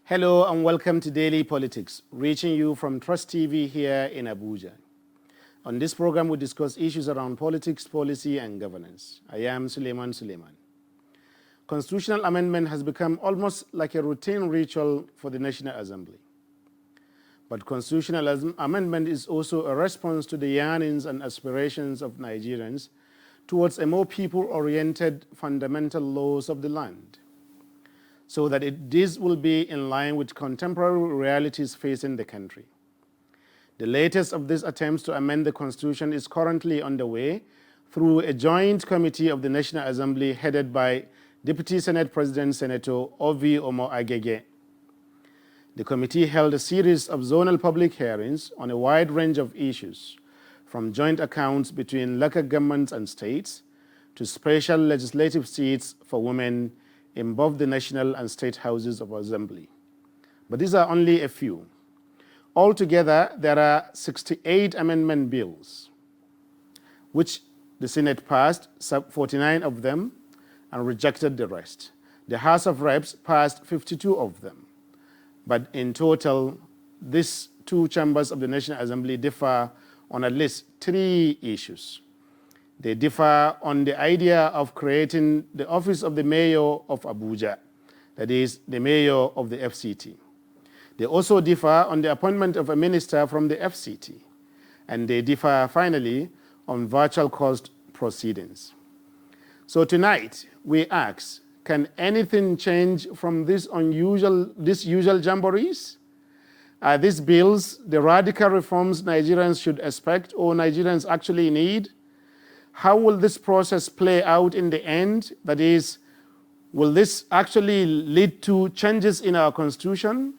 Hello and welcome to Daily Politics, reaching you from Trust TV here in Abuja. On this program, we discuss issues around politics, policy, and governance. I am Suleiman. Constitutional amendment has become almost like a routine ritual for the National Assembly. But constitutional amendment is also a response to the yearnings and aspirations of Nigerians towards a more people-oriented fundamental laws of the land, so that this will be in line with contemporary realities facing the country. The latest of these attempts to amend the Constitution is currently underway through a joint committee of the National Assembly headed by Deputy Senate President Senator Ovi Omo Agege. The committee held a series of zonal public hearings on a wide range of issues, from joint accounts between local governments and states to special legislative seats for women in both the national and state houses of assembly. But these are only a few. Altogether, there are 68 amendment bills, which the Senate passed 49 of them and rejected the rest. The House of Reps passed 52 of them. But in total, these two chambers of the National Assembly differ on at least 3 issues. They differ on the idea of creating the office of the mayor of Abuja, that is, the mayor of the FCT. They also differ on the appointment of a minister from the FCT. And they differ, finally, on virtual court proceedings. So tonight, we ask, can anything change from these usual jamborees? Are these bills the radical reforms Nigerians should expect or Nigerians actually need? How will this process play out in the end? That is, will this actually lead to changes in our Constitution?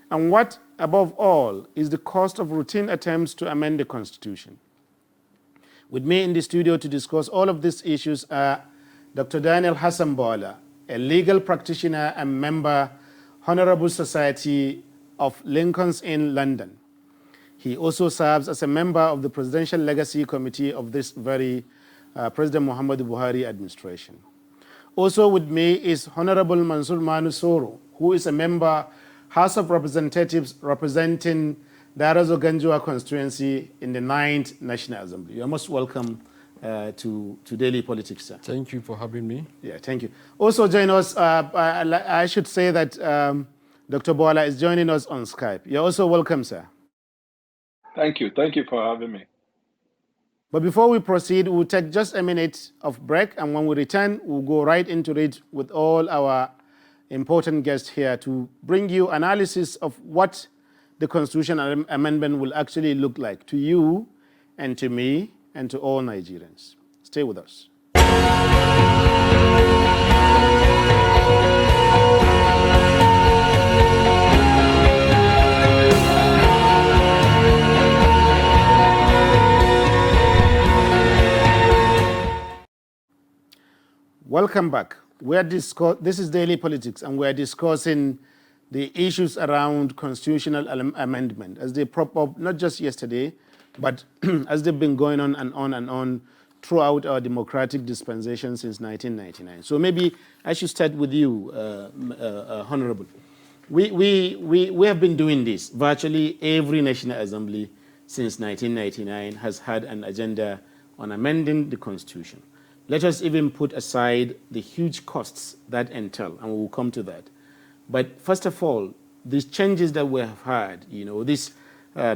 And what, above all, is the cost of routine attempts to amend the Constitution? With me in the studio to discuss all of these issues are Dr. Daniel Hassan Bola, a legal practitioner and member, Honorable Society of Lincoln's Inn, London. He also serves as a member of the Presidential Legacy Committee of this very President Muhammadu Buhari administration. Also with me is Honorable Mansour Manu Soro, who is a member, House of Representatives representing Darazo Ganjua constituency in the 9th National Assembly. You are most welcome to Daily Politics, sir. Thank you for having me. Yeah, thank you. Also join us, I should say that Dr. Bola is joining us on Skype. You're also welcome, sir. Thank you. Thank you for having me. But before we proceed, we'll take just a minute of break, and when we return, we'll go right into it with all our important guests here to bring you analysis of what the constitutional amendment will actually look like to you and to me and to all Nigerians. Stay with us. Welcome back. This is Daily Politics, and we're discussing the issues around constitutional amendment as they prop up, not just yesterday, but as they've been going on and on and on throughout our democratic dispensation since 1999. So maybe I should start with you, Honorable. We have been doing this. Virtually every National Assembly since 1999 has had an agenda on amending the Constitution. Let us even put aside the huge costs that entail, and we'll come to that. But first of all, these changes that we have had, these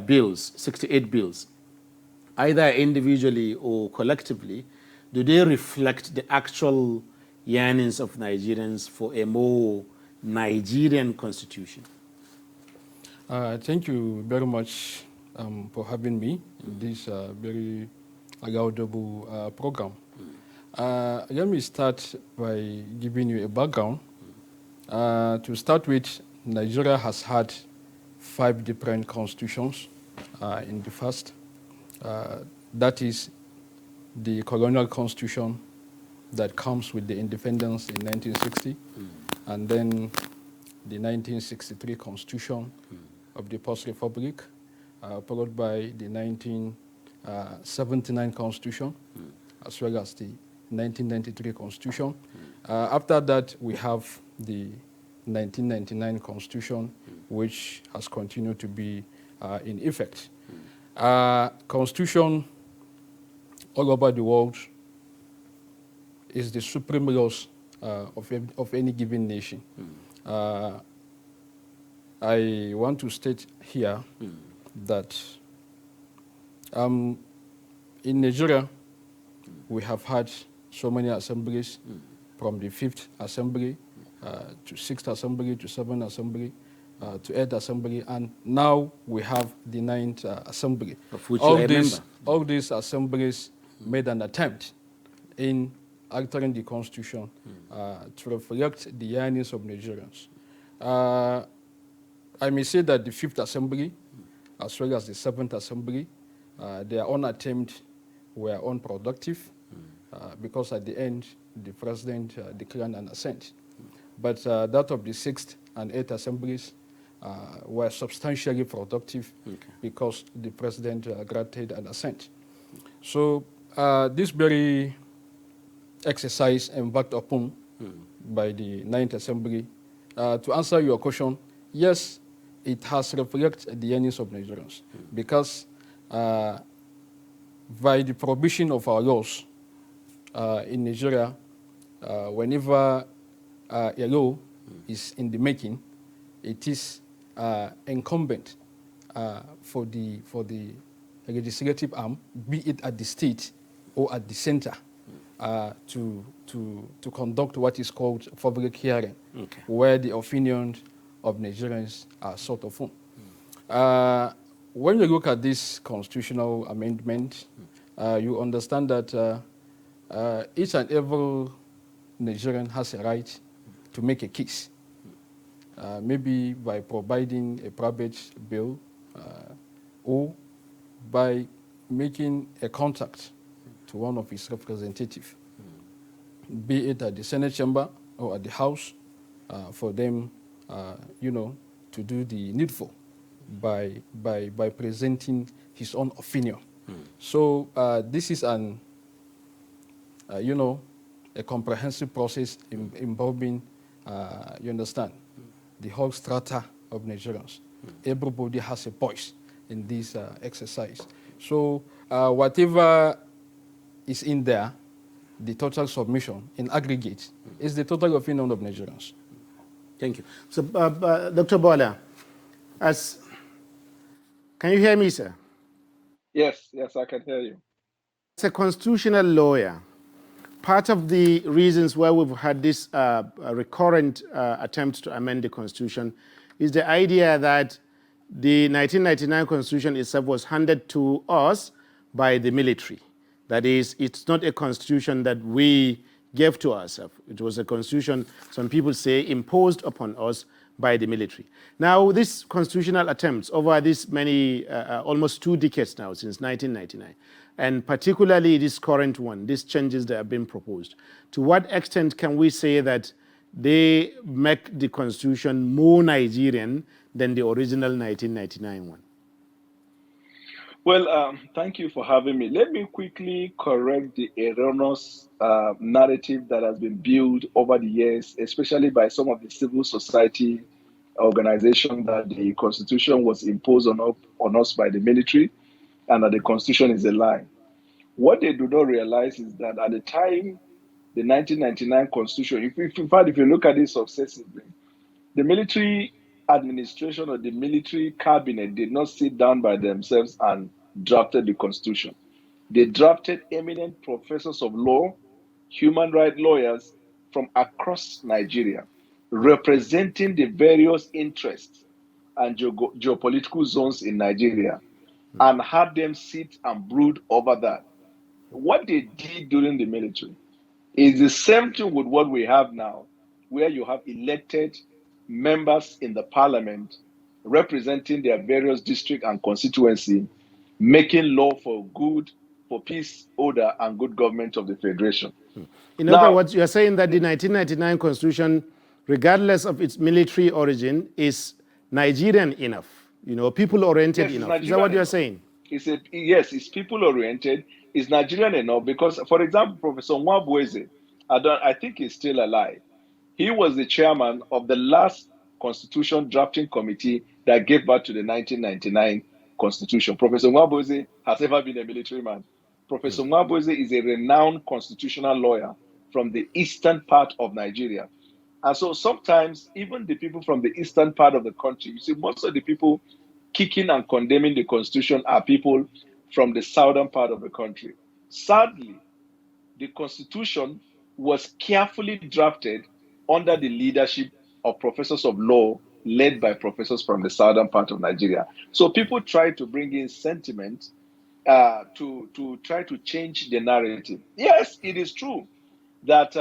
bills, 68 bills, either individually or collectively, do they reflect the actual yearnings of Nigerians for a more Nigerian constitution? Thank you very much for having me in this very laudable program. Let me start by giving you a background. To start with, Nigeria has had 5 different constitutions in the first. That is the colonial constitution that comes with the independence in 1960, and then the 1963 constitution of the post-republic, followed by the 1979 constitution, as well as the 1993 constitution. After that, we have the 1999 Constitution, which has continued to be in effect. Constitution all over the world is the supreme laws of any given nation. I want to state here that in Nigeria, we have had so many assemblies, from the 5th Assembly to 6th Assembly to 7th Assembly to 8th Assembly, and now we have the 9th Assembly. Of which you are a member. All these assemblies made an attempt in altering the Constitution to reflect the yearnings of Nigerians. I may say that the 5th Assembly, as well as the 7th Assembly, their own attempt were unproductive because at the end, the president declined an assent. But that of the 6th and 8th Assemblies were substantially productive because the president granted an assent. So this very exercise embarked upon by the 9th Assembly, to answer your question, yes, it has reflected the yearnings of Nigerians because by the provision of our laws in Nigeria, whenever a law is in the making, it is incumbent for the legislative arm, be it at the state or at the center, to conduct what is called public hearing, where the opinions of Nigerians are sought upon. When you look at this constitutional amendment, you understand that each and every Nigerian has a right to make a case, maybe by providing a private bill or by making a contact to one of his representatives, be it at the Senate chamber or at the House, for them, to do the needful by presenting his own opinion. So this is an, a comprehensive process involving, you understand, the whole strata of Nigerians. Everybody has a voice in this exercise. So whatever is in there, the total submission in aggregate is the total opinion of Nigerians. Thank you. So, Dr. Bola, can you hear me, sir? Yes, I can hear you. As a constitutional lawyer, part of the reasons why we've had this recurrent attempt to amend the Constitution is the idea that the 1999 Constitution itself was handed to us by the military. That is, it's not a constitution that we gave to ourselves. It was a constitution, some people say, imposed upon us by the military. Now, these constitutional attempts over this many, almost 2 decades now, since 1999, and particularly this current one, these changes that have been proposed, to what extent can we say that they make the constitution more Nigerian than the original 1999 one? Well, thank you for having me. Let me quickly correct the erroneous narrative that has been built over the years, especially by some of the civil society organizations, that the Constitution was imposed on us by the military and that the Constitution is a lie. What they do not realize is that at the time, the 1999 Constitution, in fact, if you look at it successively, the military administration or the military cabinet did not sit down by themselves and drafted the Constitution. They drafted eminent professors of law, human rights lawyers from across Nigeria, representing the various interests and geopolitical zones in Nigeria, and had them sit and brood over that. What they did during the military is the same thing with what we have now, where you have elected members in the parliament representing their various district and constituency, making law for good, for peace, order, and good government of the federation. In other words, you're saying that the 1999 Constitution, regardless of its military origin, is Nigerian enough, people-oriented enough. Is that what you're saying? Yes, it's people-oriented. It's Nigerian enough because, for example, Professor Nwabueze, I think he's still alive. He was the chairman of the last constitution drafting committee that gave birth to the 1999 constitution. Professor Nwabueze has ever been a military man. Professor Nwabueze is a renowned constitutional lawyer from the eastern part of Nigeria. And so sometimes even the people from the eastern part of the country, you see, most of the people kicking and condemning the constitution are people from the southern part of the country. Sadly, the constitution was carefully drafted under the leadership of professors of law led by professors from the southern part of Nigeria. So people try to bring in sentiment to try to change the narrative. Yes, it is true that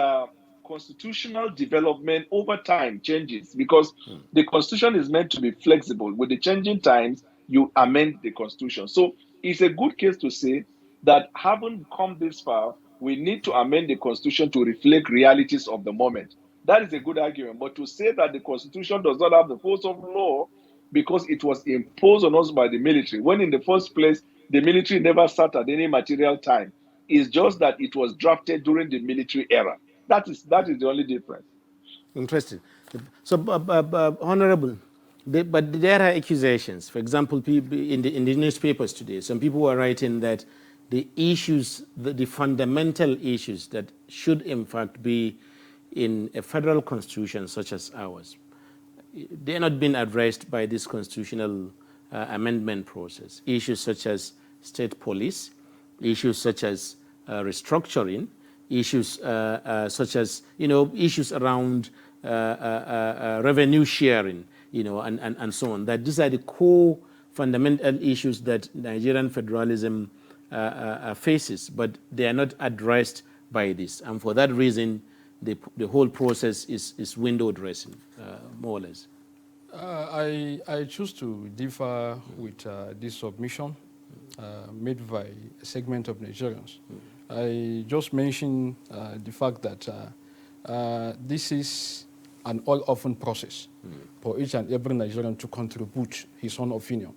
constitutional development over time changes because the constitution is meant to be flexible. With the changing times, you amend the constitution. So it's a good case to say that having come this far, we need to amend the constitution to reflect realities of the moment. That is a good argument. But to say that the constitution does not have the force of law because it was imposed on us by the military, when in the first place, the military never sat at any material time, is just that it was drafted during the military era. That is the only difference. Interesting. So, Honorable, but there are accusations. For example, in the newspapers today, some people were writing that the issues, the fundamental issues that should in fact be in a federal constitution such as ours, they are not being addressed by this constitutional amendment process. Issues such as state police, issues such as restructuring, issues such as, issues around revenue sharing, and so on. That these are the core fundamental issues that Nigerian federalism faces, but they are not addressed by this. And for that reason, the whole process is window dressing, more or less. I choose to differ with this submission made by a segment of Nigerians. I just mentioned the fact that this is an all-often process for each and every Nigerian to contribute his own opinion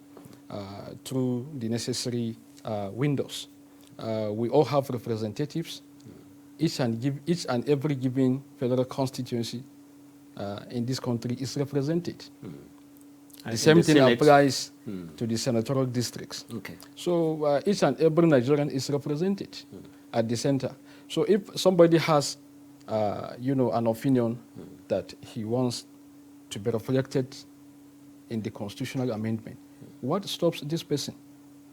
through the necessary windows. We all have representatives. Each and every given federal constituency in this country is represented. The same thing applies to the senatorial districts. Okay. So each and every Nigerian is represented at the center. So if somebody has, an opinion that he wants to be reflected in the constitutional amendment, what stops this person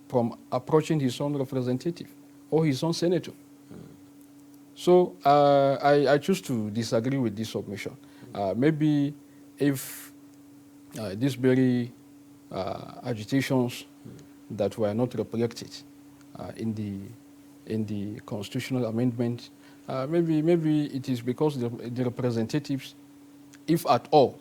from approaching his own representative or his own senator? So I choose to disagree with this submission. Maybe if these very agitations that were not reflected in the constitutional amendment, maybe it is because the representatives, if at all,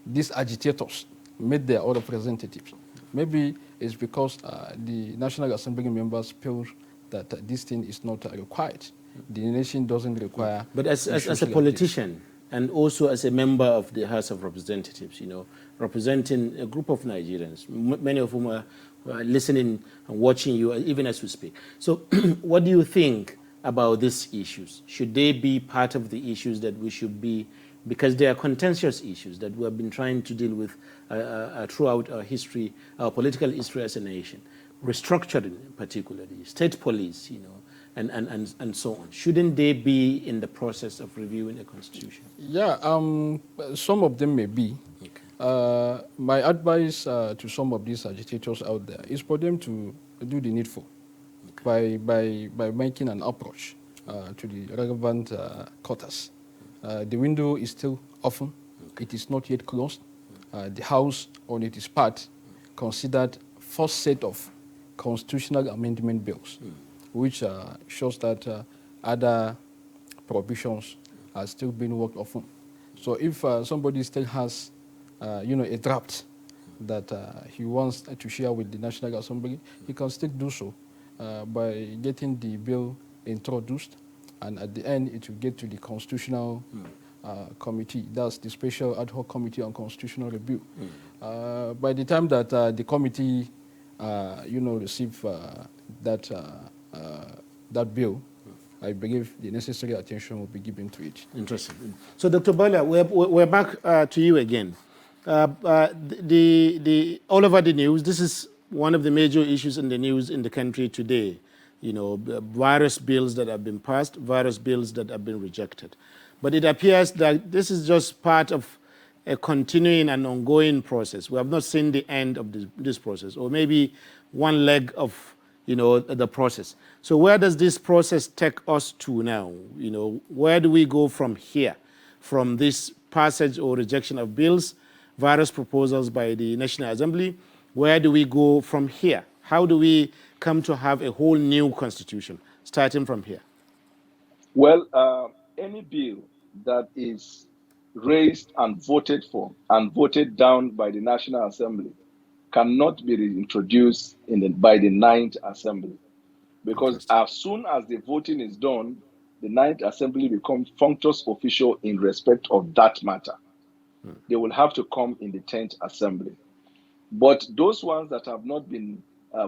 these agitators made their own representatives. Maybe it's because the National Assembly members feel that this thing is not required. The nation doesn't require. But as a politician and also as a member of the House of Representatives, representing a group of Nigerians, many of whom are listening and watching you even as we speak. So what do you think about these issues? Should they be part of the issues that we should be, because they are contentious issues that we have been trying to deal with throughout our history, our political history as a nation, restructuring particularly, state police, and so on. Shouldn't they be in the process of reviewing the constitution? Yeah, some of them may be. Okay. My advice to some of these agitators out there is for them to do the needful by making an approach to the relevant quarters. The window is still open. Okay. It is not yet closed. The House, on its part, considered first set of constitutional amendment bills, which shows that other provisions are still being worked upon. So if somebody still has, a draft that he wants to share with the National Assembly, he can still do so by getting the bill introduced, and at the end it will get to the Constitutional Committee. That's the Special Ad Hoc Committee on Constitutional Review. By the time that the committee, receive that bill, I believe the necessary attention will be given to it. Interesting. So, Dr. Bola, we're back to you again. All over the news, this is one of the major issues in the news in the country today. You know, virus bills that have been passed, virus bills that have been rejected. But it appears that this is just part of a continuing and ongoing process. We have not seen the end of this process, or maybe one leg of, you know, the process. So where does this process take us to now? You know, where do we go from here, from this passage or rejection of bills, various proposals by the National Assembly? Where do we go from here? How do we come to have a whole new constitution, starting from here? Well, any bill that is raised and voted for and voted down by the National Assembly cannot be reintroduced by the Ninth Assembly. Because as soon as the voting is done, the Ninth Assembly becomes functus officio in respect of that matter. They will have to come in the 10th Assembly. But those ones that have not been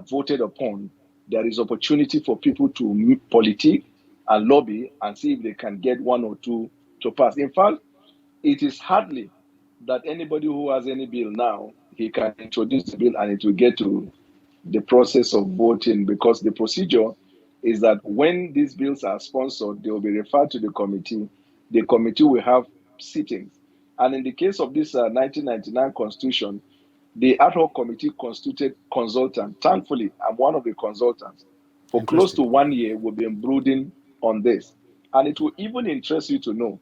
voted upon, there is opportunity for people to politic and lobby and see if they can get one or two to pass. In fact, it is hardly that anybody who has any bill now, he can introduce the bill and it will get to the process of voting, because the procedure is that when these bills are sponsored, they will be referred to the committee. The committee will have sittings. And in the case of this 1999 constitution, the ad hoc committee constituted consultant. Thankfully, I'm one of the consultants. For close to 1 year, we've been brooding on this. And it will even interest you to know,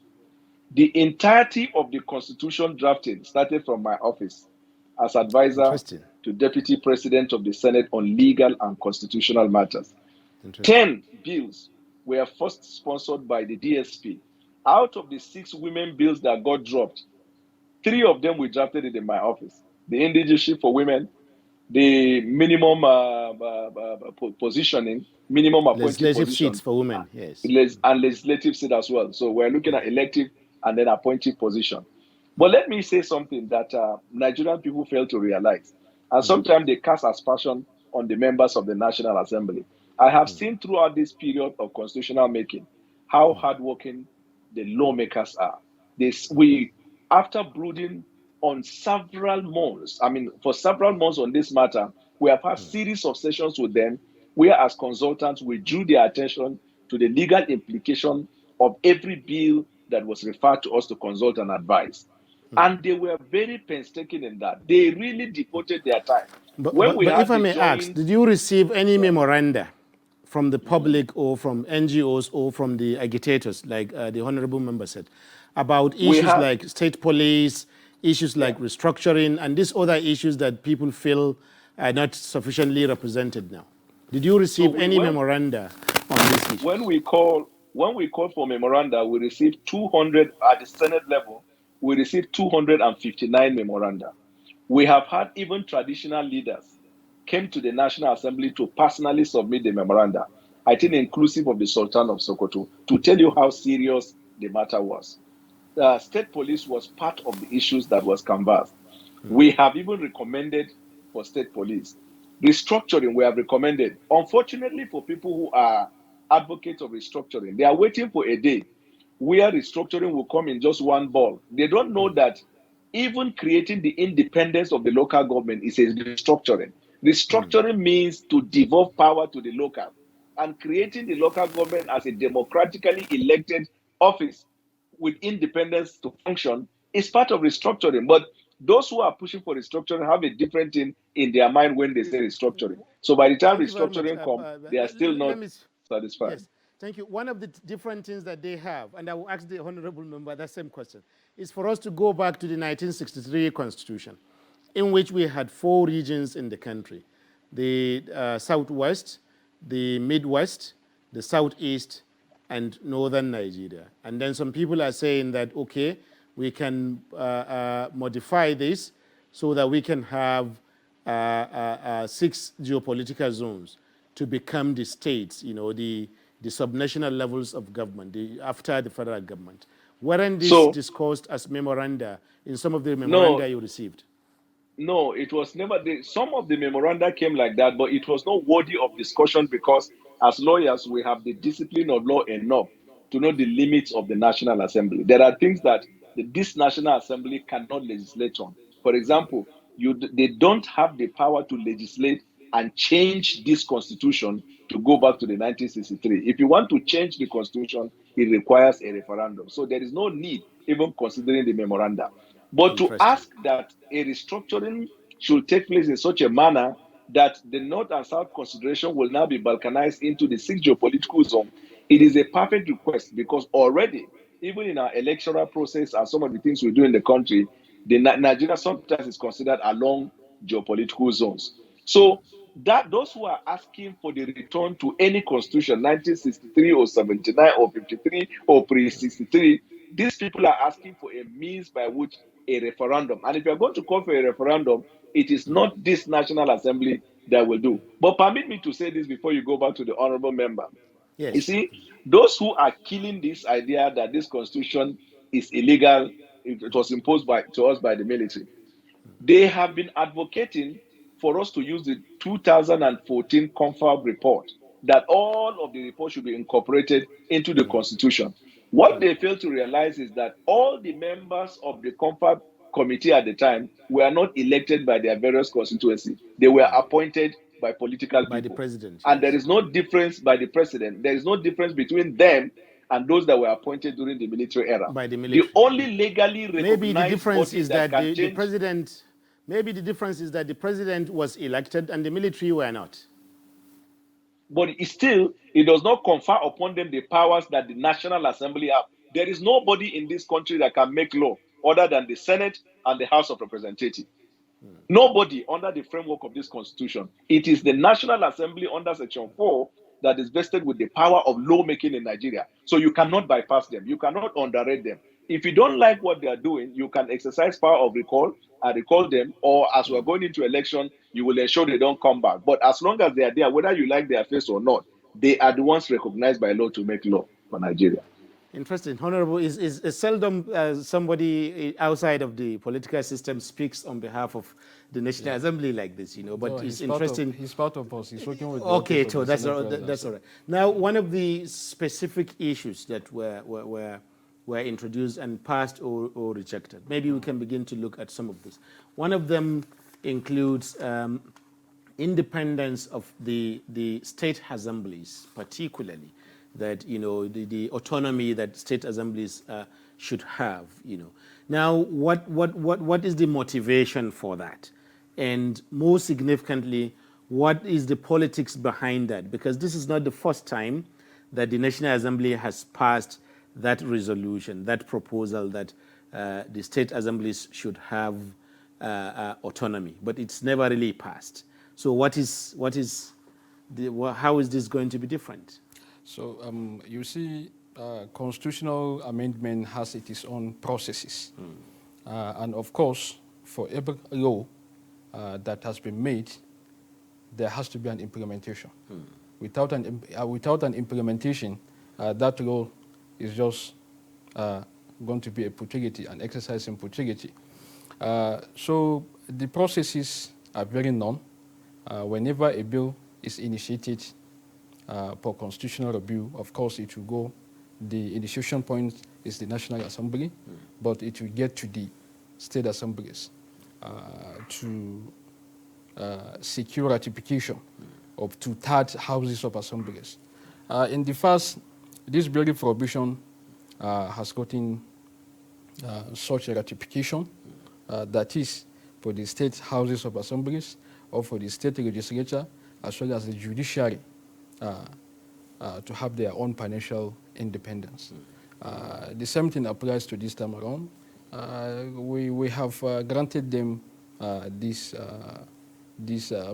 the entirety of the constitution drafting started from my office as advisor to Deputy President of the Senate on legal and constitutional matters. 10 bills were first sponsored by the DSP. Out of the 6 women bills that got dropped, 3 of them were drafted in my office. The indigenship for women, the minimum positioning, minimum appointed legislative position, seats for women, yes, and legislative seat as well. So we're looking at elective and then appointed position. But let me say something that Nigerian people fail to realize, and sometimes they cast aspersion on the members of the National Assembly. I have seen throughout this period of constitutional making how hardworking the lawmakers are. After brooding on several months, for several months on this matter, we have had series of sessions with them where, as consultants, we drew their attention to the legal implication of every bill that was referred to us to consult and advise. And they were very painstaking in that. They really devoted their time. But if I may ask, did you receive any memoranda from the public or from NGOs or from the agitators, like the Honorable Member said, about issues like state police, issues like restructuring, and these other issues that people feel are not sufficiently represented now? Did you receive any memoranda on these issues? When we call for memoranda, we received 200 at the Senate level. We received 259 memoranda. We have had even traditional leaders came to the National Assembly to personally submit the memoranda, I think inclusive of the Sultan of Sokoto, to tell you how serious the matter was. The state police was part of the issues that was canvassed. We have even recommended for state police. Restructuring, we have recommended. Unfortunately, for people who are advocates of restructuring, they are waiting for a day where restructuring will come in just one ball. They don't know that even creating the independence of the local government is a restructuring. Restructuring means to devolve power to the local, and creating the local government as a democratically elected office with independence to function is part of restructuring. But those who are pushing for restructuring have a different thing in their mind when they say restructuring. So by the time restructuring comes, they are still not satisfied. Yes, thank you. One of the different things that they have, and I will ask the Honorable Member that same question, is for us to go back to the 1963 Constitution, in which we had 4 regions in the country: the Southwest, the Midwest, the Southeast, and Northern Nigeria. And then some people are saying that, okay, we can modify this so that we can have 6 geopolitical zones to become the states, you know, the subnational levels of government, after the federal government. Weren't this discussed as memoranda in some of the memoranda you received? No, it was never. Some of the memoranda came like that, but it was not worthy of discussion because as lawyers, we have the discipline of law enough to know the limits of the National Assembly. There are things that this National Assembly cannot legislate on. For example, they don't have the power to legislate and change this constitution to go back to the 1963. If you want to change the constitution, it requires a referendum. So there is no need even considering the memoranda. But to Interesting. ask that a restructuring should take place in such a manner that the North and South consideration will now be balkanized into the six geopolitical zone, it is a perfect request because already, even in our electoral process and some of the things we do in the country, Nigeria sometimes is considered along geopolitical zones. So that those who are asking for the return to any constitution, 1963 or 79 or 53 or pre-63, these people are asking for a means by which a referendum. And if you're going to call for a referendum, it is not this National Assembly that will do. But permit me to say this before you go back to the honorable member. You Yes. see, those who are killing this idea that this constitution is illegal, it was imposed to us by the military, they have been advocating for us to use the 2014 Confab report, that all of the reports should be incorporated into the constitution. What they fail to realize is that all the members of the Confab committee at the time were not elected by their various constituencies. They were appointed by political By the people. president, And there yes. is no difference by the president. There is no difference between them and those that were appointed during the military era. By the The military. only legally Maybe the recognized difference body is that that can the change. president, maybe the difference is that the president was elected and the military were not. But it does not confer upon them the powers that the National Assembly have. There is nobody in this country that can make law other than the Senate and the House of Representatives. Nobody under the framework of this constitution. It is the National Assembly under Section 4 that is vested with the power of lawmaking in Nigeria. So you cannot bypass them. You cannot underrate them. If you don't like what they are doing, you can exercise power of recall and recall them, or as we're going into election, you will ensure they don't come back. But as long as they are there, whether you like their face or not, they are the ones recognized by law to make law for Nigeria. Interesting. Honorable, is seldom somebody outside of the political system speaks on behalf of the National Assembly like this, but No, it's interesting. He's part of us. He's working with the Okay, office so of the that's Senate all, President. that's all right. Now, one of the specific issues that were introduced and passed or rejected, maybe we can begin to look at some of this. One of them includes independence of the state assemblies, particularly that the autonomy that state assemblies should have. Now, what is the motivation for that, and more significantly, what is the politics behind that? Because this is not the first time that the National Assembly has passed that resolution, that proposal that the state assemblies should have autonomy, but it's never really passed. So how is this going to be different? So you see, constitutional amendment has its own processes. And of course, for every law that has been made, there has to be an implementation. Without an implementation, that law is just going to be a futility, an exercise in futility. So the processes are very known. Whenever a bill is initiated for constitutional review, of course, it will go. The initiation point is the National Assembly, but it will get to the state assemblies to secure ratification of 2/3 houses of assemblies. In the first, this very prohibition has gotten such a ratification, that is for the state houses of assemblies or for the state legislature as well as the judiciary to have their own financial independence. The same thing applies to this time around. We have granted them this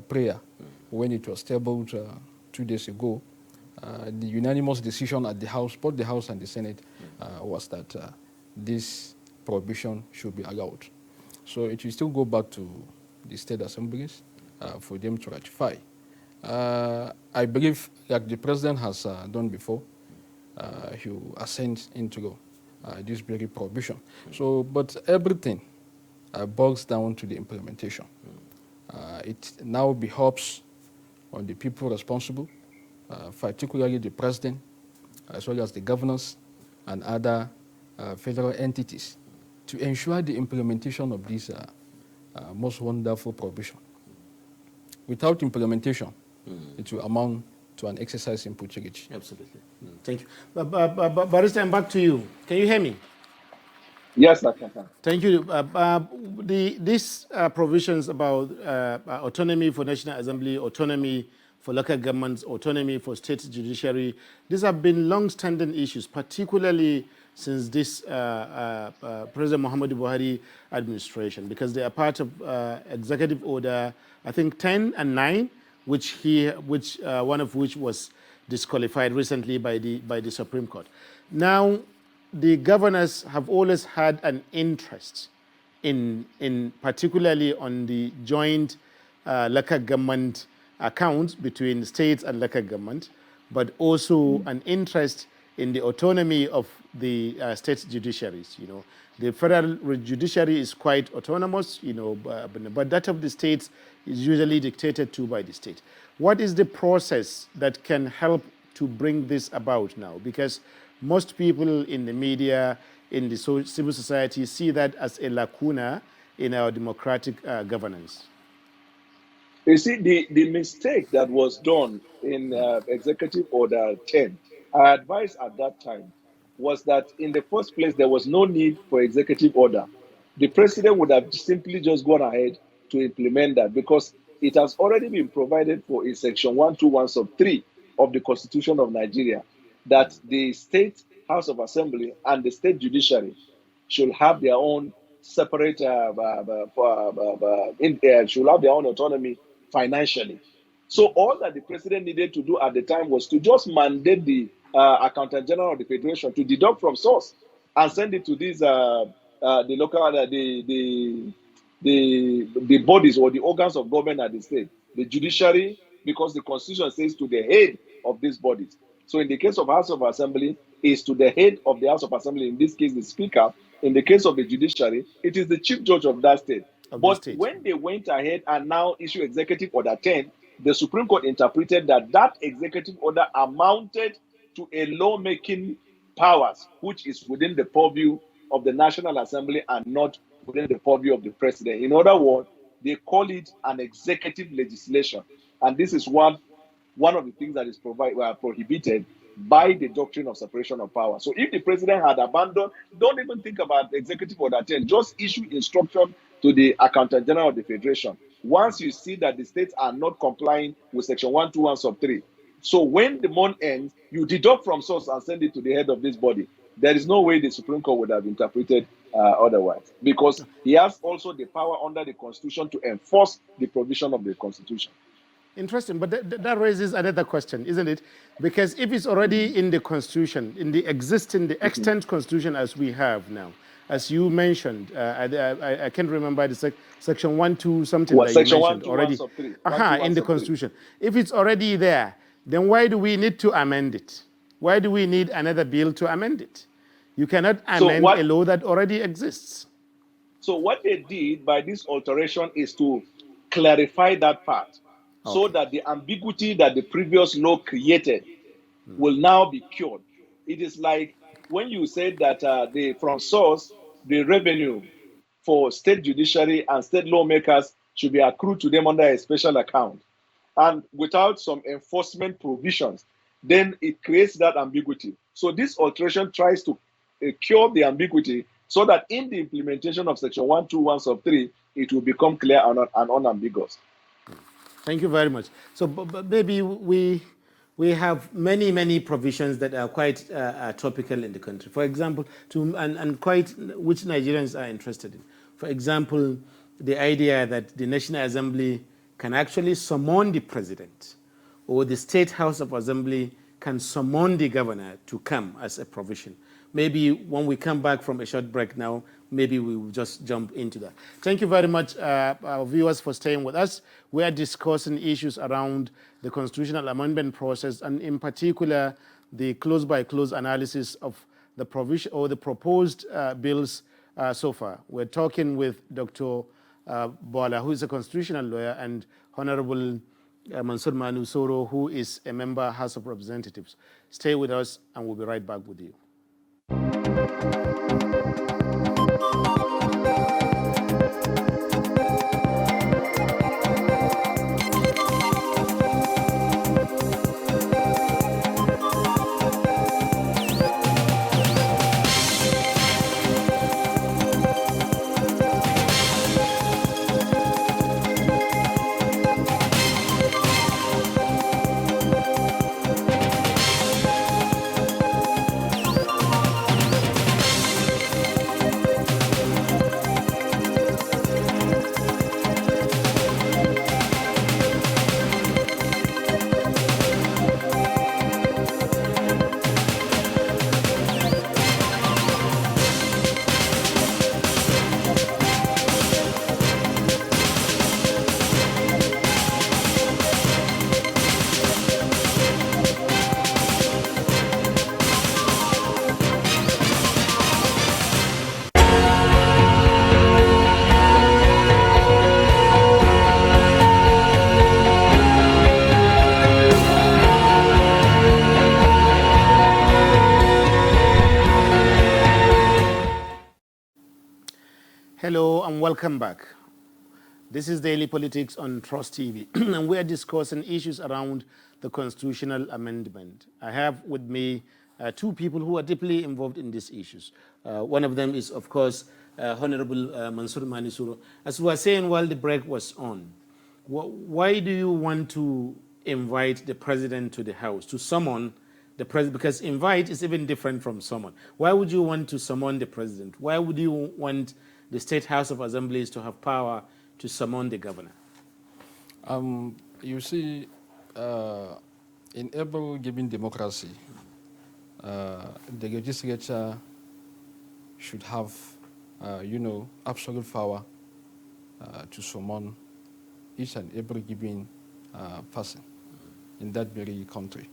prayer when it was tabled 2 days ago. The unanimous decision at the House, both the House and the Senate, was that this prohibition should be allowed. So it will still go back to the state assemblies for them to ratify. I believe, like the president has done before, he will assent into this very prohibition. So, but everything boils down to the implementation. It now behoves on the people responsible particularly the president, as well as the governors and other federal entities, to ensure the implementation of this most wonderful provision. Without implementation, it will amount to an exercise in futility. Absolutely. Thank you. Barrister, I'm back to you. Can you hear me? Yes, I can. Thank you. These provisions about autonomy for National Assembly, autonomy for local governments, autonomy for state judiciary, these have been long-standing issues, particularly since this President Muhammadu Buhari administration, because they are part of Executive Order, I think 10 and 9, one of which was disqualified recently by the Supreme Court. Now, the governors have always had an interest in particularly on the joint local government accounts between states and local government, but also an interest in the autonomy of the state judiciaries. You know, the federal judiciary is quite autonomous, you know, but that of the states is usually dictated to by the state. What is the process that can help to bring this about now? Because most people in the media, in the civil society, see that as a lacuna in our democratic governance. You see, the mistake that was done in Executive Order 10, I advised at that time, was that in the first place, there was no need for executive order. The president would have simply just gone ahead to implement that because it has already been provided for in Section 121 sub 3 of the Constitution of Nigeria that the State House of Assembly and the State Judiciary should have their own separate, should have their own autonomy financially. So all that the president needed to do at the time was to just mandate the Accountant General of the Federation to deduct from source and send it to these the local the bodies or the organs of government at the state, the judiciary, because the Constitution says to the head of these bodies. So in the case of House of Assembly, is to the head of the House of Assembly, in this case the Speaker. In the case of the judiciary, it is the Chief Judge of that state. But when they went ahead and now issue Executive Order 10, the Supreme Court interpreted that that executive order amounted to a lawmaking powers, which is within the purview of the National Assembly and not within the purview of the president. In other words, they call it an executive legislation. And this is one of the things that is prohibited by the doctrine of separation of power. So if the president had abandoned, don't even think about Executive Order 10, just issue instruction to the Accountant General of the Federation. Once you see that the states are not complying with Section 121 sub 3, so when the month ends, you deduct from source and send it to the head of this body. There is no way the Supreme Court would have interpreted otherwise, because he has also the power under the Constitution to enforce the provision of the Constitution. Interesting, but that raises another question, isn't it? Because if it's already in the Constitution, in the extant Constitution as we have now, as you mentioned, I can't remember the Section 1, 2, something that you mentioned already. In the Constitution. If it's already there, then why do we need to amend it? Why do we need another bill to amend it? You cannot amend a law that already exists. So what they did by this alteration is to clarify that part, so that the ambiguity that the previous law created will now be cured. It is like when you said that from source, the revenue for state judiciary and state lawmakers should be accrued to them under a special account. And without some enforcement provisions, then it creates that ambiguity. So this alteration tries to cure the ambiguity so that in the implementation of Section 121 sub 3, it will become clear and unambiguous. Thank you very much. So maybe we have many provisions that are quite topical in the country. For example, which Nigerians are interested in. For example, the idea that the National Assembly can actually summon the president, or the State House of Assembly can summon the governor to come as a provision. Maybe when we come back from a short break now, maybe we will just jump into that. Thank you very much, our viewers, for staying with us. We are discussing issues around the constitutional amendment process, and in particular, the close-by-close analysis of the provision or the proposed bills so far. We're talking with Dr. Bola, who is a constitutional lawyer, and Honorable Mansur Manu Soro, who is a member House of Representatives. Stay with us, and we'll be right back with you. Hello and welcome back. This is Daily Politics on Trust TV, and we are discussing issues around the constitutional amendment. I have with me two people who are deeply involved in these issues. One of them is, of course, Honorable Mansur Manisuro. As we were saying while the break was on, why do you want to invite the president to the House, to summon the president? Because invite is even different from summon. Why would you want to summon the president? Why would you want the State House of Assemblies to have power to summon the governor? You see, in every given democracy, the legislature should have, absolute power to summon each and every given person in that very country.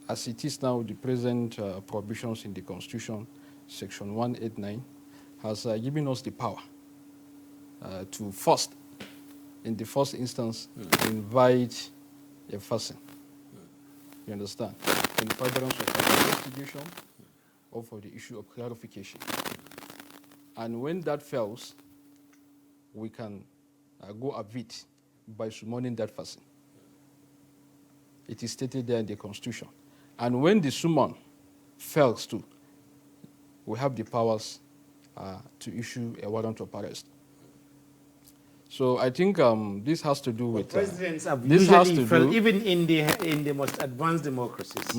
As it is now, the present provisions in the Constitution, Section 189, has given us the power to first, in the first instance, invite a person. You understand? In furtherance of an investigation or for the issue of clarification. And when that fails, we can go a bit by summoning that person. It is stated there in the Constitution. And when the summon fails too, we have the powers to issue a warrant of arrest. So I think this has to do with presidents have usually felt, even in the most advanced democracies,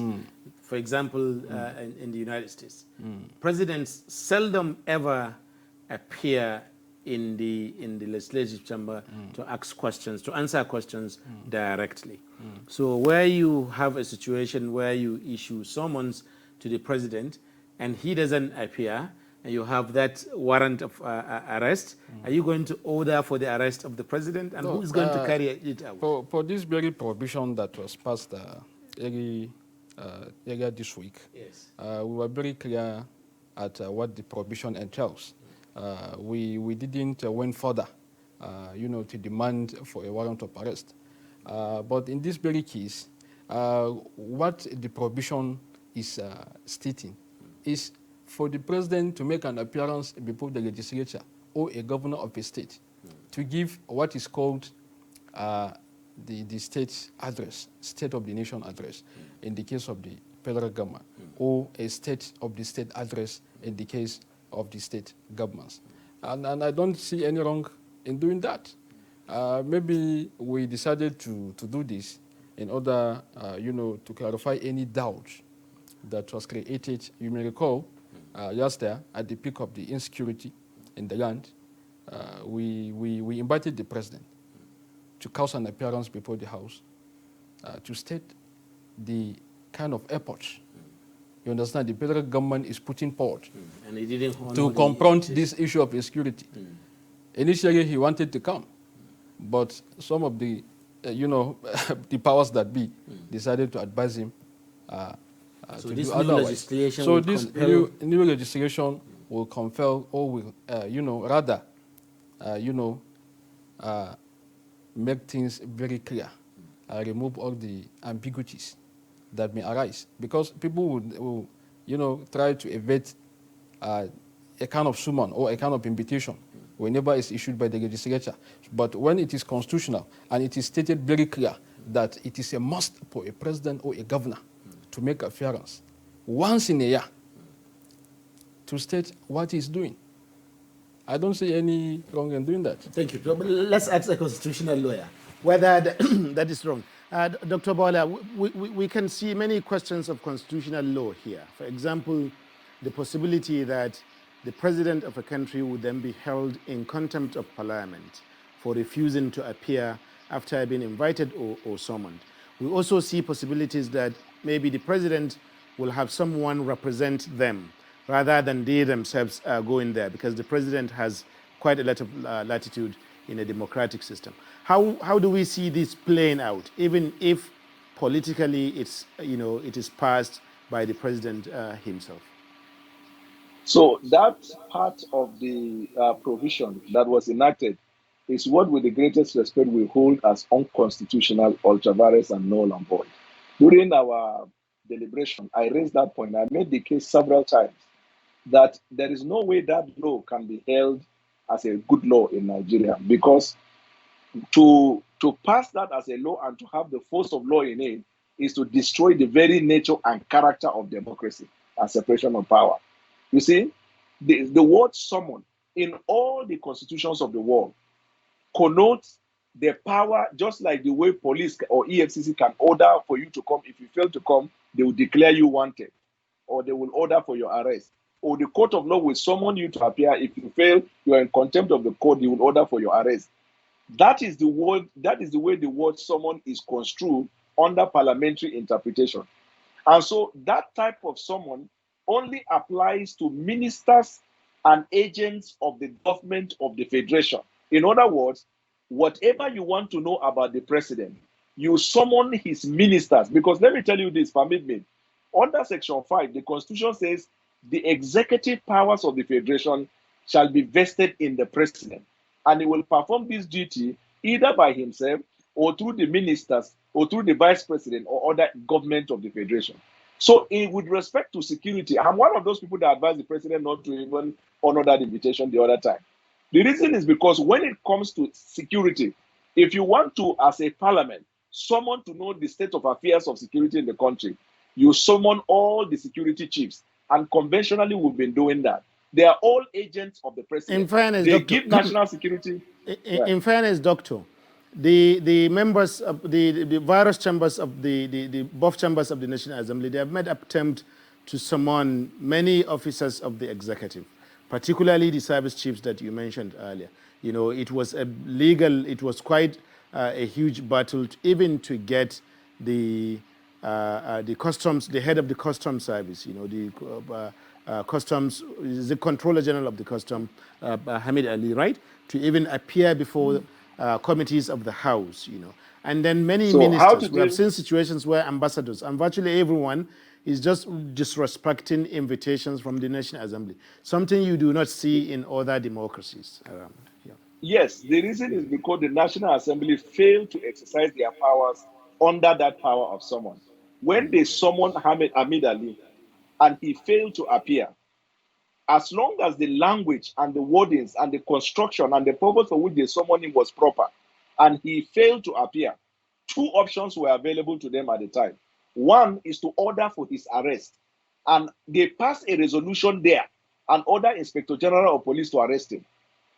for example, in the United States, presidents seldom ever appear in the legislative chamber to ask questions, to answer questions directly. So where you have a situation where you issue summons to the president and he doesn't appear, and you have that warrant of arrest, are you going to order for the arrest of the president? And who is going to carry it out? For this very prohibition that was passed earlier this week, yes. We were very clear at what the prohibition entails. We didn't went further, to demand for a warrant of arrest. But in this very case, what the prohibition is stating is for the president to make an appearance before the legislature or a governor of a state to give what is called the state address, State of the Nation address, in the case of the federal government, or a State of the State address in the case of the state governments. And I don't see any wrong in doing that. Maybe we decided to do this in order, to clarify any doubt that was created. You may recall, yesterday, at the peak of the insecurity in the land, we invited the president to cause an appearance before the House to state the kind of efforts, you understand, the federal government is putting forward and he didn't to confront this issue of insecurity. Initially, he wanted to come, but some of the, the powers that be decided to advise him so to this do new otherwise. legislation So will this compel new legislation will compel, or will, rather, make things very clear remove all the ambiguities that may arise, because people will try to evade a kind of summon or a kind of invitation whenever it's issued by the legislature. But when it is constitutional and it is stated very clear that it is a must for a president or a governor to make appearance once in a year to state what he's doing, I don't see any wrong in doing that. Thank you. Let's ask a constitutional lawyer whether that is wrong. Dr. Bola, we can see many questions of constitutional law here. For example, the possibility that the president of a country would then be held in contempt of parliament for refusing to appear after being invited or summoned. We also see possibilities that maybe the president will have someone represent them rather than they themselves going there, because the president has quite a lot of latitude in a democratic system. How do we see this playing out, even if politically it is passed by the president himself? So that part of the provision that was enacted is what, with the greatest respect, we hold as unconstitutional, ultra vires, and null and void. During our deliberation, I raised that point. I made the case several times that there is no way that law can be held as a good law in Nigeria, because to pass that as a law and to have the force of law in it is to destroy the very nature and character of democracy and separation of power. You see, the word summon in all the constitutions of the world connotes the power, just like the way police or EFCC can order for you to come. If you fail to come, they will declare you wanted, or they will order for your arrest. Or the court of law will summon you to appear. If you fail, you are in contempt of the court, they will order for your arrest. That is the word, that is the way the word summon is construed under parliamentary interpretation. And so that type of summon only applies to ministers and agents of the government of the federation. In other words, whatever you want to know about the president, you summon his ministers. Because let me tell you this, permit me. Under Section 5, the Constitution says the executive powers of the federation shall be vested in the president, and he will perform this duty either by himself or through the ministers or through the vice president or other government of the federation. So with respect to security, I'm one of those people that advise the president not to even honor that invitation the other time. The reason is because when it comes to security, if you want to, as a parliament, someone to know the state of affairs of security in the country, you summon all the security chiefs. And conventionally, we've been doing that. They are all agents of the president. In fairness, they Doctor, give national security. In fairness, Doctor, the members of the various chambers of the both chambers of the National Assembly, they have made attempt to summon many officers of the executive, particularly the service chiefs that you mentioned earlier. You know, it was it was quite a huge battle even to get the customs, the head of the customs service, you know, the customs, the controller general of the customs, Hamid Ali, right, to even appear before committees of the House, you know. And then many ministers, we have seen situations where ambassadors and virtually everyone is just disrespecting invitations from the National Assembly, something you do not see in other democracies around here. Yes, the reason is because the National Assembly failed to exercise their powers under that power of summon. When they summoned Hamid Ali and he failed to appear, as long as the language and the wordings and the construction and the purpose for which they summoned him was proper, and he failed to appear, two options were available to them at the time. One is to order for his arrest, and they passed a resolution there and order Inspector General of Police to arrest him.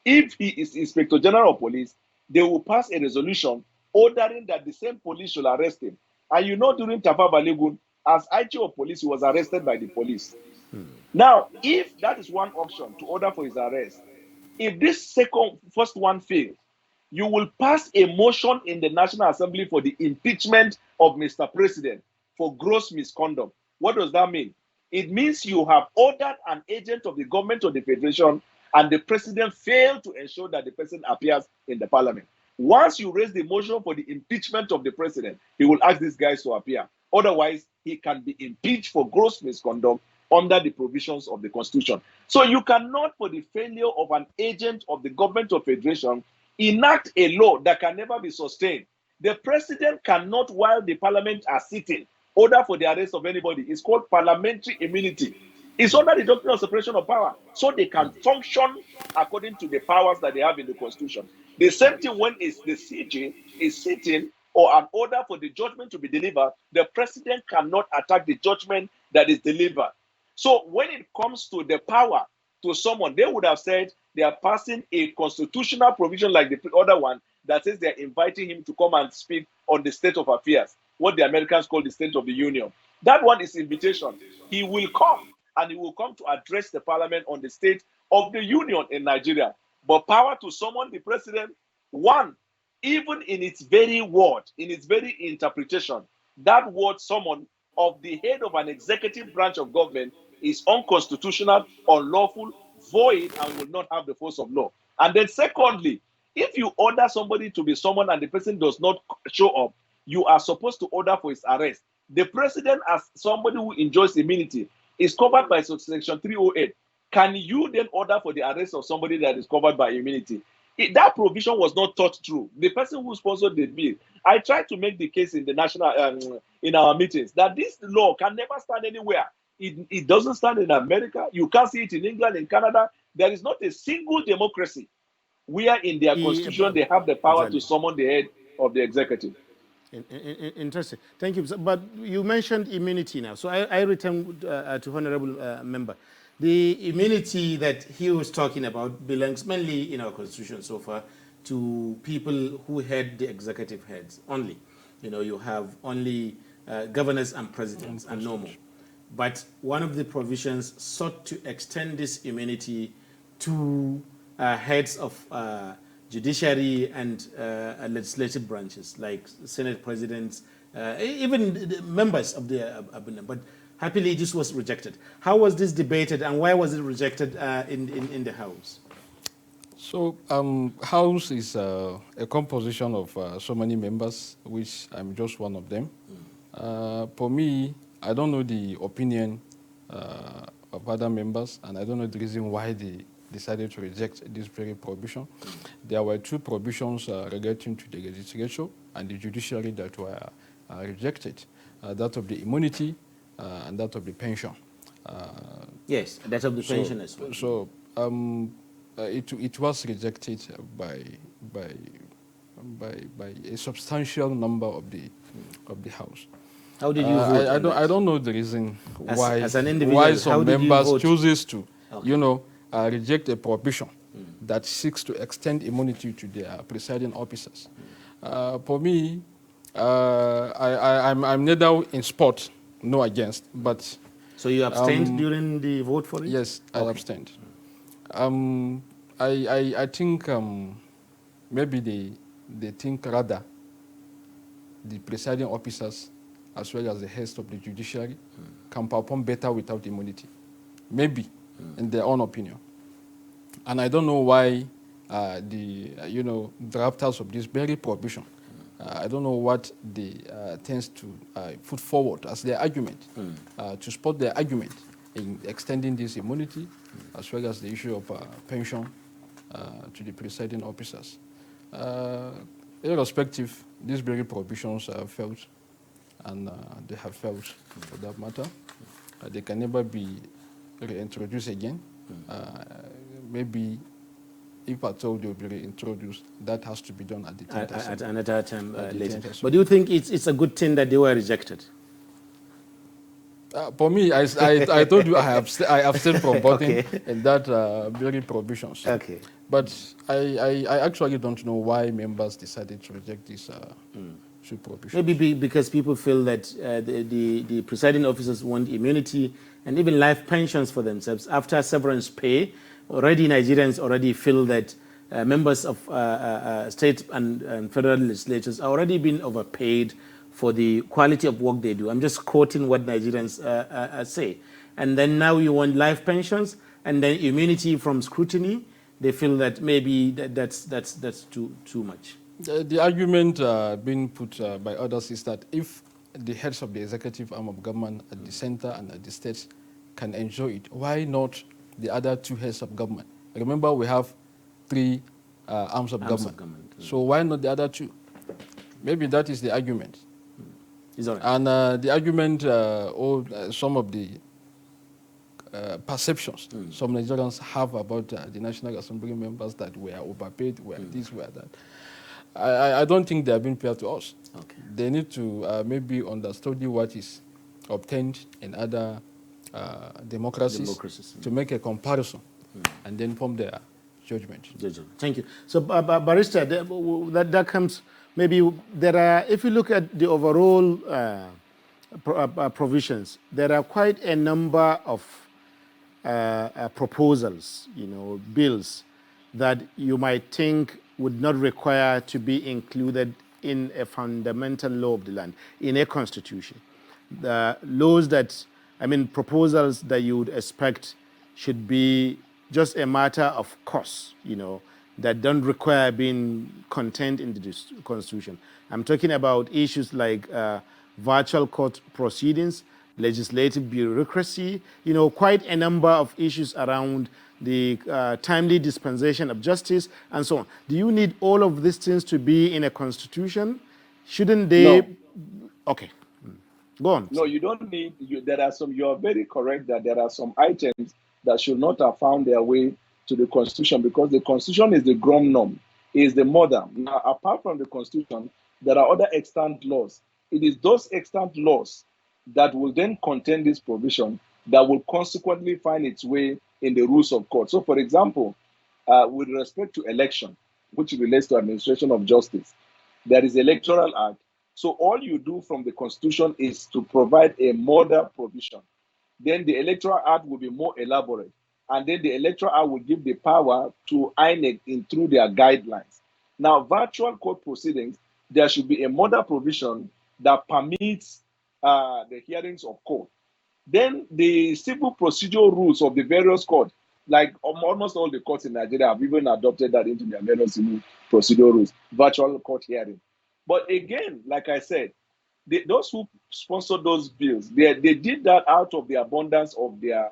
If he is Inspector General of Police, they will pass a resolution ordering that the same police should arrest him. And you know, during Tafa Balegun, as IG of police, he was arrested by the police. Now, if that is one option to order for his arrest, if this first one fails, you will pass a motion in the National Assembly for the impeachment of Mr. President for gross misconduct. What does that mean? It means you have ordered an agent of the government of the federation and the president failed to ensure that the president appears in the parliament. Once you raise the motion for the impeachment of the president, he will ask these guys to appear. Otherwise, he can be impeached for gross misconduct under the provisions of the Constitution. So you cannot, for the failure of an agent of the government of federation, enact a law that can never be sustained. The president cannot, while the parliament are sitting, order for the arrest of anybody. It's called parliamentary immunity. It's under the doctrine of separation of power, so they can function according to the powers that they have in the constitution. The same thing when it's the CJ is sitting or an order for the judgment to be delivered, the president cannot attack the judgment that is delivered. So when it comes to the power to someone, they would have said they are passing a constitutional provision like the other one that says they're inviting him to come and speak on the state of affairs, what the Americans call the State of the Union. That one is invitation. He will come, and he will come to address the parliament on the state of the union in Nigeria. But power to summon the president, one, even in its very word, in its very interpretation, that word summon of the head of an executive branch of government is unconstitutional, unlawful, void, and will not have the force of law. And then secondly, if you order somebody to be summoned and the person does not show up, you are supposed to order for his arrest. The president, as somebody who enjoys immunity, is covered by section 308. Can you then order for the arrest of somebody that is covered by immunity? That provision was not thought through. The person who sponsored the bill, I tried to make the case in the national, in our meetings, that this law can never stand anywhere. It doesn't stand in America. You can't see it in England, in Canada. There is not a single democracy where in their constitution they have the power to summon the head of the executive. Interesting. Thank you. But you mentioned immunity now. So I return to Honorable Member. The immunity that he was talking about belongs mainly in our constitution so far to people who head the executive heads only. You know, you have only governors and presidents and no more. But one of the provisions sought to extend this immunity to heads of judiciary and legislative branches, like Senate presidents, even the members of the but happily this was rejected. How was this debated and why was it rejected in the House? So House is a composition of so many members, which I'm just one of them. For me, I don't know the opinion of other members, and I don't know the reason why they decided to reject this very provision. There were two provisions relating to the legislature and the judiciary that were rejected, that of the immunity and that of the pension. Yes, that of the pension as well. So it was rejected by a substantial number of the House. How did you vote? I don't know the reason why as an individual, why some members chooses to, okay, reject a provision that seeks to extend immunity to their presiding officers. For me, I'm neither in sport nor against, but... So you abstained during the vote for it? Yes, I abstained. I think maybe they think rather the presiding officers as well as the heads of the judiciary can perform better without immunity. Maybe, in their own opinion. And I don't know why the drafters of this very provision, I don't know what they tend to put forward as their argument, to support their argument in extending this immunity, as well as the issue of pension to the presiding officers. Irrespective, these very provisions failed, and they have failed for that matter. They can never be reintroduced again. Maybe if at all they will be reintroduced, that has to be done at the 10th at another time later. But do you think it's a good thing that they were rejected? For me, I told you I abstained from voting in that very provisions. Okay. But I actually don't know why members decided to reject this provision. Maybe because people feel that the presiding officers want immunity and even life pensions for themselves after severance pay. Already Nigerians already feel that members of state and federal legislatures are already being overpaid for the quality of work they do. I'm just quoting what Nigerians say. And then now you want life pensions and then immunity from scrutiny. They feel that maybe that's too much. The argument being put by others is that if the heads of the executive arm of government at the center and at the states can enjoy it, why not the other two heads of government? Remember, we have three arms of government. So why not the other two? Maybe that is the argument. Is that right? And the argument, or some of the perceptions some Nigerians have about the National Assembly members that we are overpaid, we are this, we are that. I don't think they have been fair to us. Okay. They need to maybe understudy what is obtained in other democracies to make a comparison and then form their judgment. Thank you. So, Barrister, that comes, maybe there are, if you look at the overall provisions, there are quite a number of proposals, bills that you might think would not require to be included in a fundamental law of the land, in a constitution. The laws that, proposals that you would expect should be just a matter of course, that don't require being contained in the constitution. I'm talking about issues like virtual court proceedings, legislative bureaucracy, quite a number of issues around the timely dispensation of justice and so on. Do you need all of these things to be in a constitution? Shouldn't they? No. Okay. Go on. No, you don't need, there are some, you are very correct that there are some items that should not have found their way to the constitution, because the constitution is the ground norm, is the mother. Now, apart from the constitution, there are other extant laws. It is those extant laws that will then contain this provision that will consequently find its way in the rules of court. So, for example, with respect to election, which relates to administration of justice, there is Electoral Act. So all you do from the constitution is to provide a model provision. Then the Electoral Act will be more elaborate. And then the Electoral Act will give the power to INEC through their guidelines. Now, virtual court proceedings, there should be a model provision that permits the hearings of court. Then the civil procedural rules of the various courts, like almost all the courts in Nigeria have even adopted that into their various civil procedural rules, virtual court hearing. But again, like I said, those who sponsored those bills, they did that out of the abundance of their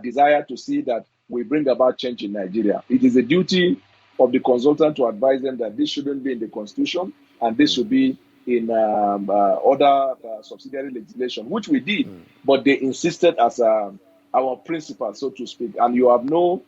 desire to see that we bring about change in Nigeria. It is a duty of the consultant to advise them that this shouldn't be in the constitution and this should be in other subsidiary legislation, which we did, but they insisted as our principle, so to speak. And you have no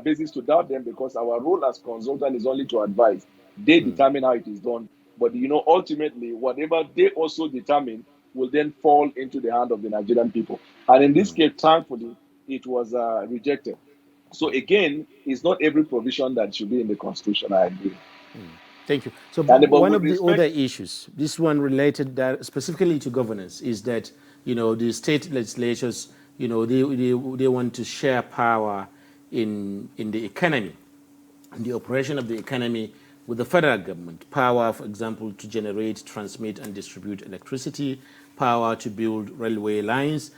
basis to doubt them, because our role as consultant is only to advise. They determine how it is done. But, ultimately, whatever they also determine will then fall into the hand of the Nigerian people. And in this case, thankfully, it was rejected. So again, it's not every provision that should be in the Constitution, I agree. Thank you. So one of the other issues, this one related specifically to governance, is that, the state legislatures, they want to share power in the economy, in the operation of the economy, with the federal government. Power, for example, to generate, transmit, and distribute electricity, power to build railway lines,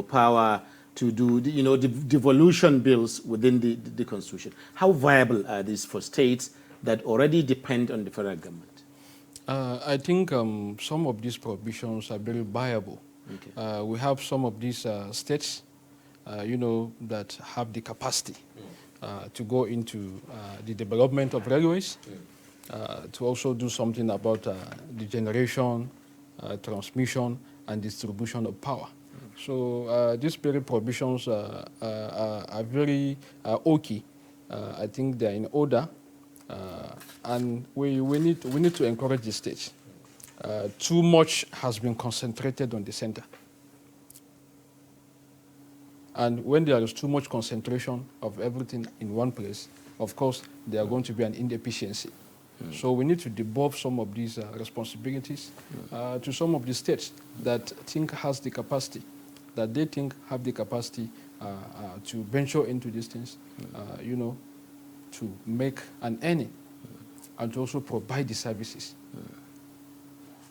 power to do, the devolution bills within the Constitution. How viable are these for states that already depend on the federal government? I think some of these provisions are very viable. Okay. We have some of these states, that have the capacity to go into the development of railways, to also do something about the generation, transmission, and distribution of power. So these very provisions are very okay. I think they're in order, and we need to encourage the states. Too much has been concentrated on the center. And when there is too much concentration of everything in one place, of course, there are going to be an inefficiency. So we need to devolve some of these responsibilities to some of the states that think has the capacity, that they think have the capacity to venture into these things, to make an earning and to also provide the services.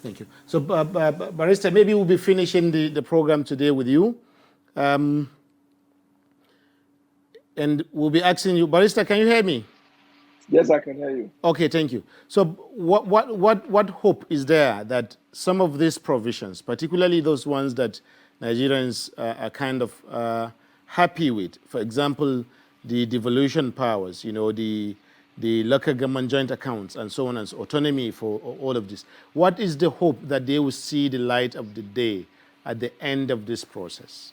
Thank you. So, Barrister, maybe we'll be finishing the program today with you. And we'll be asking you, Barrister, can you hear me? Yes, I can hear you. Okay, thank you. So what hope is there that some of these provisions, particularly those ones that Nigerians are kind of happy with, for example, the devolution powers, the the local government joint accounts, and so on, and so autonomy for all of this. What is the hope that they will see the light of the day at the end of this process?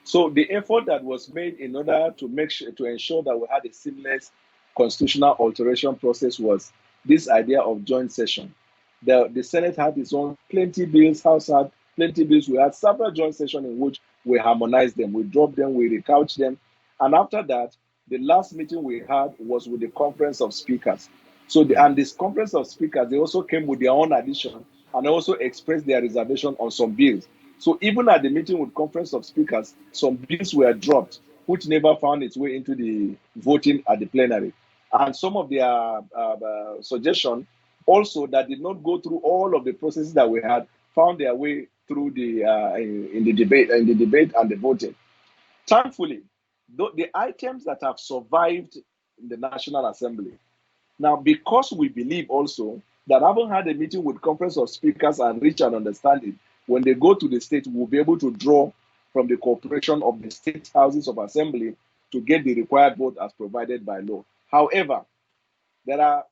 So the effort that was made in order to ensure that we had a seamless constitutional alteration process was this idea of joint session. The Senate had its own plenty bills, House had plenty bills. We had several joint sessions in which we harmonized them, we dropped them, we recouched them. And after that, the last meeting we had was with the Conference of Speakers. So, and this Conference of Speakers, they also came with their own addition and also expressed their reservation on some bills. So even at the meeting with Conference of Speakers, some bills were dropped, which never found its way into the voting at the plenary. And some of their suggestions also that did not go through all of the processes that we had found their way through the in the debate and the voting. Thankfully, the items that have survived in the National Assembly. Now, because we believe also that having had a meeting with Conference of Speakers and reach an understanding, when they go to the state, we'll be able to draw from the cooperation of the state houses of assembly to get the required vote as provided by law. However, there are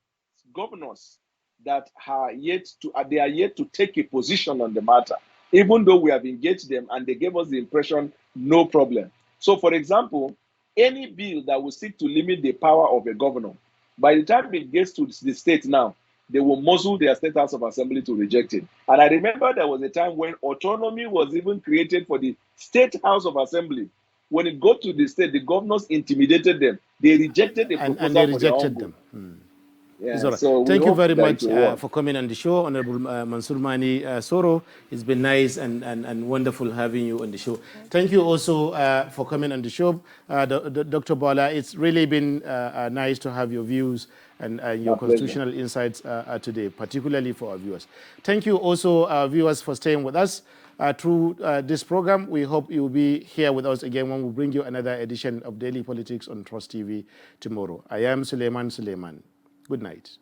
governors that are yet to take a position on the matter, even though we have engaged them and they gave us the impression, no problem. So, for example, any bill that will seek to limit the power of a governor, by the time it gets to the state now, they will muzzle their state house of assembly to reject it. And I remember there was a time when autonomy was even created for the state house of assembly. When it got to the state, the governors intimidated them. They rejected the proposal and they for their own rejected good. them. Yeah, Right. so Thank you very much for for coming on the show, Honorable Mansour Mani Soro. It's been nice and wonderful having you on the show. Thank you also for coming on the show, Dr. Bola. It's really been nice to have your views and your constitutional insights today, particularly for our viewers. Thank you also, our viewers, for staying with us through this program. We hope you'll be here with us again when we bring you another edition of Daily Politics on Trust TV tomorrow. I am Suleiman Suleiman. Good night.